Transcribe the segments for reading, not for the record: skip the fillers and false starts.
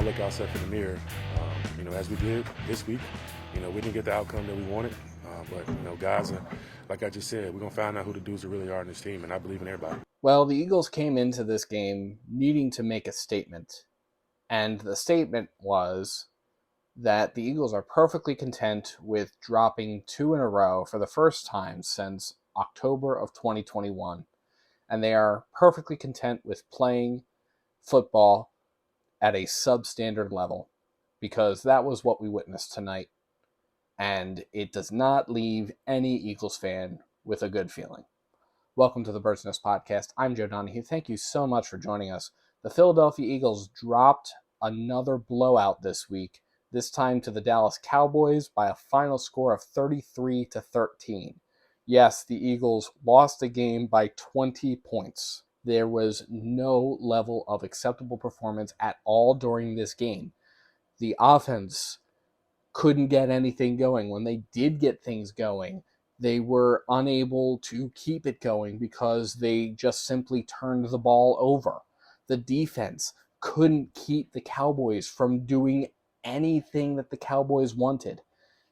look ourselves in the mirror, as we did this week. We didn't get the outcome that we wanted, but guys, like I just said, we're going to find out who the dudes that really are in this team, and I believe in everybody. Well, the Eagles came into this game needing to make a statement, and the statement was that the Eagles are perfectly content with dropping 2 in a row for the first time since October of 2021, and they are perfectly content with playing football at a substandard level, because that was what we witnessed tonight, and it does not leave any Eagles fan with a good feeling. Welcome to the Bird's Nest Podcast. I'm Joe Donahue. Thank you so much for joining us. The Philadelphia Eagles dropped another blowout this week, this time to the Dallas Cowboys by a final score of 33-13. Yes, the Eagles lost the game by 20 points. There was no level of acceptable performance at all during this game. The offense couldn't get anything going. When they did get things going, they were unable to keep it going because they just simply turned the ball over. The defense couldn't keep the Cowboys from doing anything that the Cowboys wanted.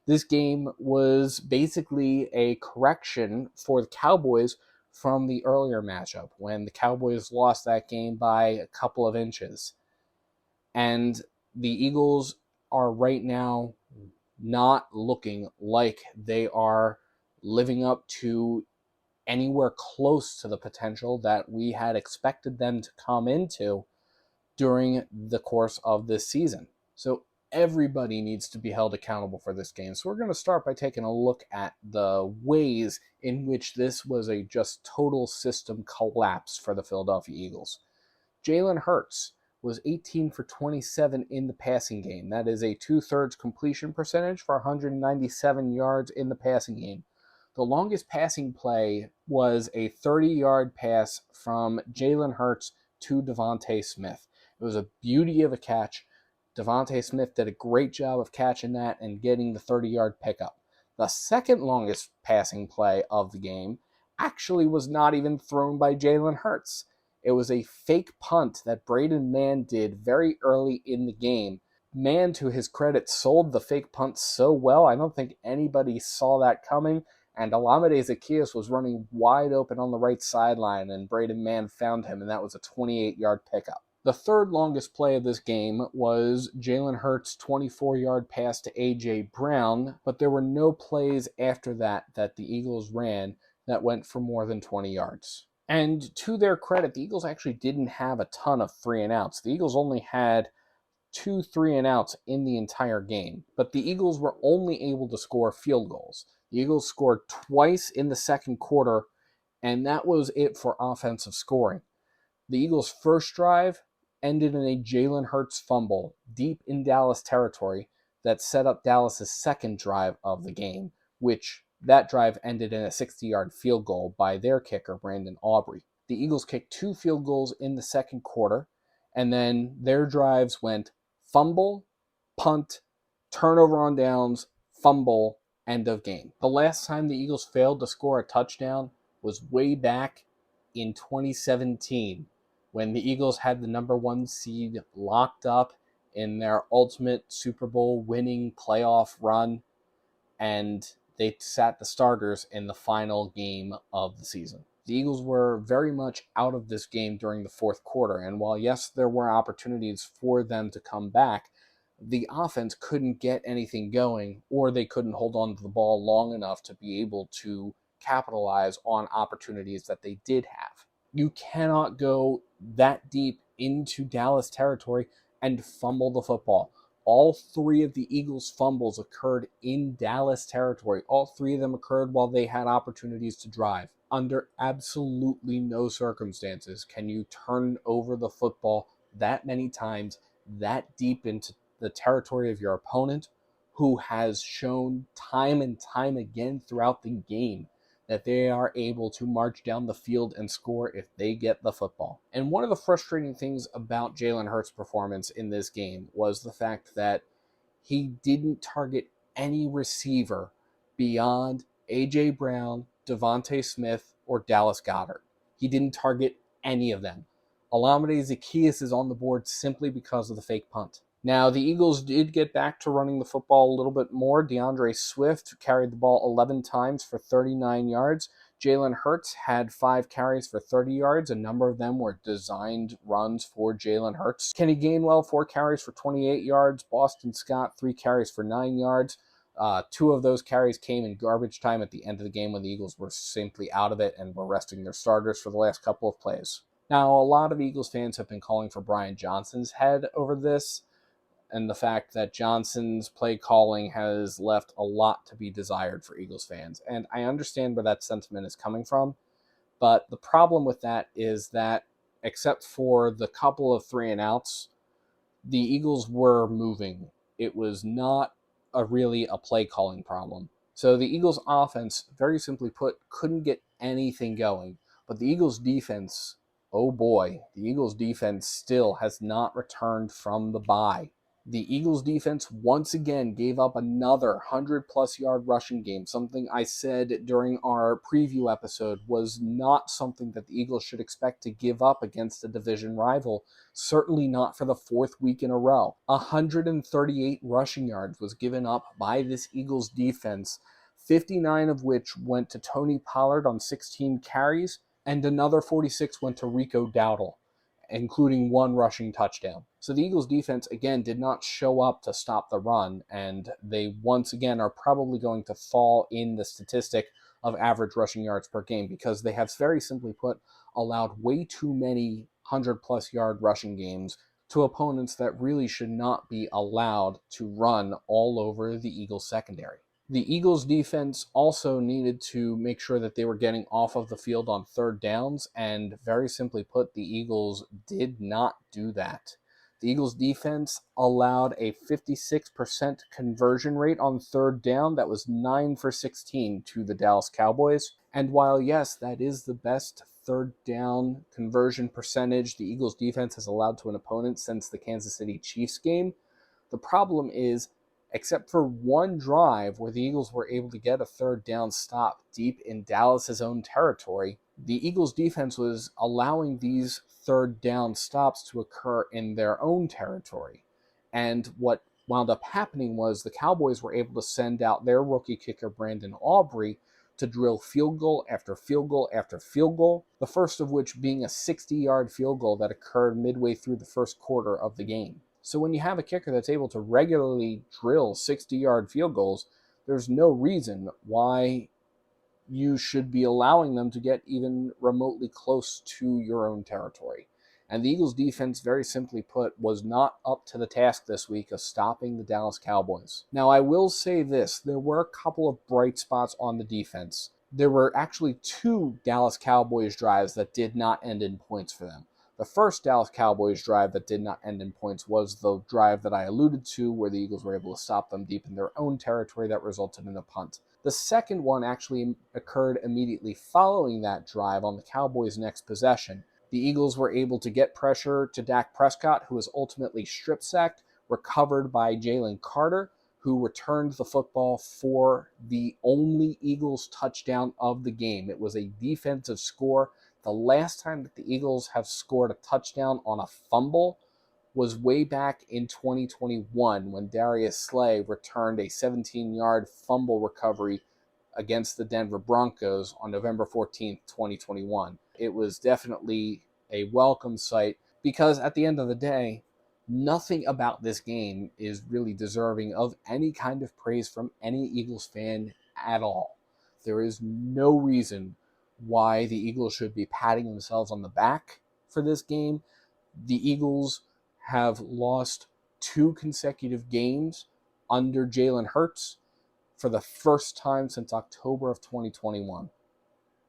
This game was basically a correction for the Cowboys from the earlier matchup when the Cowboys lost that game by a couple of inches. And the Eagles are right now not looking like they are living up to anywhere close to the potential that we had expected them to come into during the course of this season. So everybody needs to be held accountable for this game. So we're going to start by taking a look at the ways in which this was a just total system collapse for the Philadelphia Eagles. Jalen Hurts was 18 for 27 in the passing game. That is a 2/3 completion percentage for 197 yards in the passing game. The longest passing play was a 30-yard pass from Jalen Hurts to Devontae Smith. It was a beauty of a catch. Devontae Smith did a great job of catching that and getting the 30-yard pickup. The second longest passing play of the game actually was not even thrown by Jalen Hurts. It was a fake punt that Braden Mann did very early in the game. Mann, to his credit, sold the fake punt so well, I don't think anybody saw that coming, and Olamide Zaccheaus was running wide open on the right sideline, and Braden Mann found him, and that was a 28-yard pickup. The third longest play of this game was Jalen Hurts' 24-yard pass to A.J. Brown, but there were no plays after that the Eagles ran that went for more than 20 yards. And to their credit, the Eagles actually didn't have a ton of 3-and-outs. The Eagles only had 2 3-and-outs in the entire game, but the Eagles were only able to score field goals. The Eagles scored twice in the second quarter, and that was it for offensive scoring. The Eagles' first drive ended in a Jalen Hurts fumble deep in Dallas territory that set up Dallas' second drive of the game, which that drive ended in a 60-yard field goal by their kicker, Brandon Aubrey. The Eagles kicked 2 field goals in the second quarter, and then their drives went fumble, punt, turnover on downs, fumble, end of game. The last time the Eagles failed to score a touchdown was way back in 2017, when the Eagles had the number 1 seed locked up in their ultimate Super Bowl winning playoff run, and they sat the starters in the final game of the season. The Eagles were very much out of this game during the fourth quarter, and while yes, there were opportunities for them to come back, the offense couldn't get anything going, or they couldn't hold on to the ball long enough to be able to capitalize on opportunities that they did have. You cannot go that deep into Dallas territory and fumble the football. All 3 of the Eagles' fumbles occurred in Dallas territory. All 3 of them occurred while they had opportunities to drive. Under absolutely no circumstances can you turn over the football that many times, that deep into the territory of your opponent, who has shown time and time again throughout the game that they are able to march down the field and score if they get the football. And one of the frustrating things about Jalen Hurts' performance in this game was the fact that he didn't target any receiver beyond A.J. Brown, Devontae Smith, or Dallas Goedert. He didn't target any of them. Olamide Zaccheaus is on the board simply because of the fake punt. Now, the Eagles did get back to running the football a little bit more. DeAndre Swift carried the ball 11 times for 39 yards. Jalen Hurts had 5 carries for 30 yards. A number of them were designed runs for Jalen Hurts. Kenny Gainwell, 4 carries for 28 yards. Boston Scott, 3 carries for 9 yards. 2 of those carries came in garbage time at the end of the game when the Eagles were simply out of it and were resting their starters for the last couple of plays. Now, a lot of Eagles fans have been calling for Brian Johnson's head over this, and the fact that Johnson's play calling has left a lot to be desired for Eagles fans. And I understand where that sentiment is coming from, but the problem with that is that, except for the couple of 3-and-outs, the Eagles were moving. It was not really a play calling problem. So the Eagles offense, very simply put, couldn't get anything going. But the Eagles defense, oh boy, the Eagles defense still has not returned from the bye. The Eagles defense once again gave up another 100-plus yard rushing game, something I said during our preview episode was not something that the Eagles should expect to give up against a division rival, certainly not for the 4th week in a row. 138 rushing yards was given up by this Eagles defense, 59 of which went to Tony Pollard on 16 carries, and another 46 went to Rico Dowdle, including 1 rushing touchdown. So the Eagles defense, again, did not show up to stop the run, and they once again are probably going to fall in the statistic of average rushing yards per game because they have, very simply put, allowed way too many 100-plus yard rushing games to opponents that really should not be allowed to run all over the Eagles secondary. The Eagles defense also needed to make sure that they were getting off of the field on 3rd downs, and very simply put, the Eagles did not do that. The Eagles defense allowed a 56% conversion rate on 3rd down. That was 9 for 16 to the Dallas Cowboys. And while, yes, that is the best 3rd down conversion percentage the Eagles defense has allowed to an opponent since the Kansas City Chiefs game, the problem is, except for 1 drive where the Eagles were able to get a 3rd down stop deep in Dallas's own territory, the Eagles defense was allowing these 3rd down stops to occur in their own territory. And what wound up happening was the Cowboys were able to send out their rookie kicker, Brandon Aubrey, to drill field goal after field goal after field goal, the first of which being a 60-yard field goal that occurred midway through the first quarter of the game. So when you have a kicker that's able to regularly drill 60-yard field goals, there's no reason why you should be allowing them to get even remotely close to your own territory. And the Eagles defense, very simply put, was not up to the task this week of stopping the Dallas Cowboys. Now, I will say this. There were a couple of bright spots on the defense. There were actually 2 Dallas Cowboys drives that did not end in points for them. The first Dallas Cowboys drive that did not end in points was the drive that I alluded to, where the Eagles were able to stop them deep in their own territory that resulted in a punt. The second one actually occurred immediately following that drive on the Cowboys' next possession. The Eagles were able to get pressure to Dak Prescott, who was ultimately strip-sacked, recovered by Jalen Carter, who returned the football for the only Eagles touchdown of the game. It was a defensive score. The last time that the Eagles have scored a touchdown on a fumble was way back in 2021 when Darius Slay returned a 17-yard fumble recovery against the Denver Broncos on November 14th, 2021. It was definitely a welcome sight because at the end of the day, nothing about this game is really deserving of any kind of praise from any Eagles fan at all. There is no reason why the Eagles should be patting themselves on the back for this game. The Eagles have lost 2 consecutive games under Jalen Hurts for the first time since October of 2021.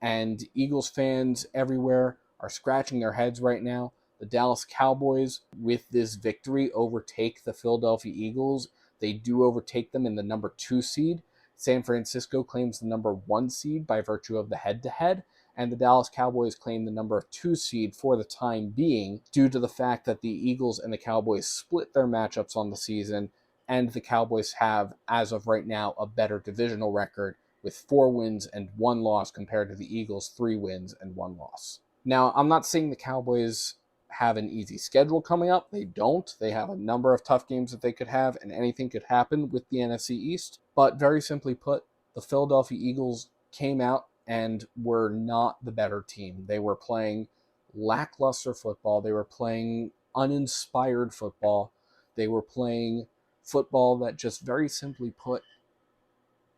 And Eagles fans everywhere are scratching their heads right now. The Dallas Cowboys, with this victory, overtake the Philadelphia Eagles. They do overtake them in the number 2 seed. San Francisco claims the number 1 seed by virtue of the head-to-head, and the Dallas Cowboys claim the number 2 seed for the time being due to the fact that the Eagles and the Cowboys split their matchups on the season, and the Cowboys have, as of right now, a better divisional record with 4 wins and 1 loss compared to the Eagles' 3 wins and 1 loss. Now, I'm not saying the Cowboys have an easy schedule coming up. They don't. They have a number of tough games that they could have, and anything could happen with the NFC East. But very simply put, the Philadelphia Eagles came out and were not the better team. They were playing lackluster football. They were playing uninspired football. They were playing football that, just very simply put,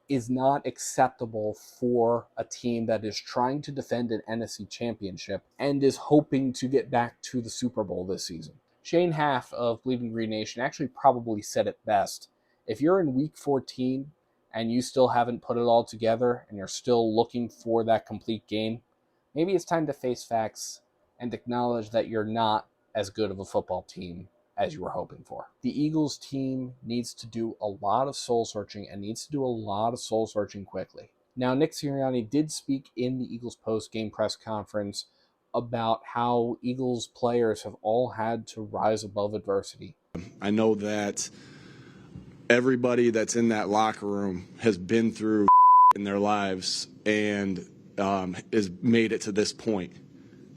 is not acceptable for a team that is trying to defend an NFC championship and is hoping to get back to the Super Bowl this season. Shane Half of Bleeding Green Nation actually probably said it best. If you're in week 14 and you still haven't put it all together and you're still looking for that complete game, maybe it's time to face facts and acknowledge that you're not as good of a football team as you were hoping for. The Eagles team needs to do a lot of soul searching and needs to do a lot of soul searching quickly. Now, Nick Sirianni did speak in the Eagles post-game press conference about how Eagles players have all had to rise above adversity. I know that everybody that's in that locker room has been through in their lives and has made it to this point.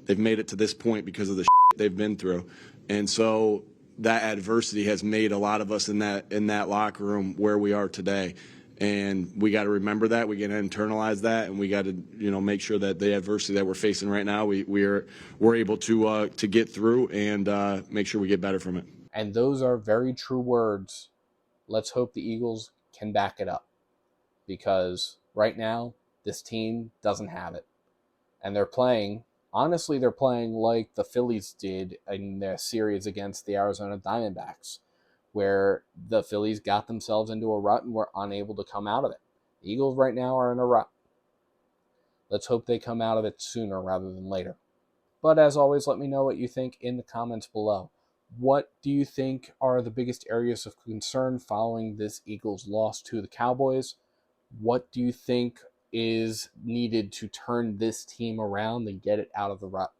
They've made it to this point because of the they've been through. And so that adversity has made a lot of us in that locker room where we are today. And we got to remember that. We got to internalize that, and we got to, make sure that the adversity that we're facing right now, we're able to get through and make sure we get better from it. And those are very true words. Let's hope the Eagles can back it up, because right now this team doesn't have it, and they're playing. Honestly, they're playing like the Phillies did in their series against the Arizona Diamondbacks, where the Phillies got themselves into a rut and were unable to come out of it. The Eagles right now are in a rut. Let's hope they come out of it sooner rather than later. But as always, let me know what you think in the comments below. What do you think are the biggest areas of concern following this Eagles loss to the Cowboys? What do you think is needed to turn this team around and get it out of the rut?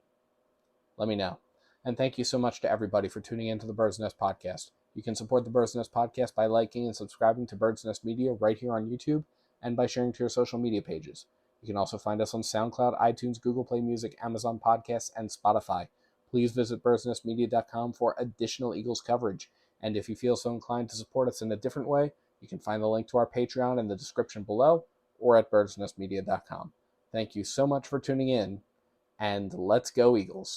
Let me know. And thank you so much to everybody for tuning in to the Bird's Nest Podcast. You can support the Bird's Nest Podcast by liking and subscribing to Bird's Nest Media right here on YouTube, and by sharing to your social media pages. You can also find us on SoundCloud, iTunes, Google Play Music, Amazon Podcasts, and Spotify. Please visit birdsnestmedia.com for additional Eagles coverage. And if you feel so inclined to support us in a different way, you can find the link to our Patreon in the description below or at birdsnestmedia.com. Thank you so much for tuning in, and let's go Eagles.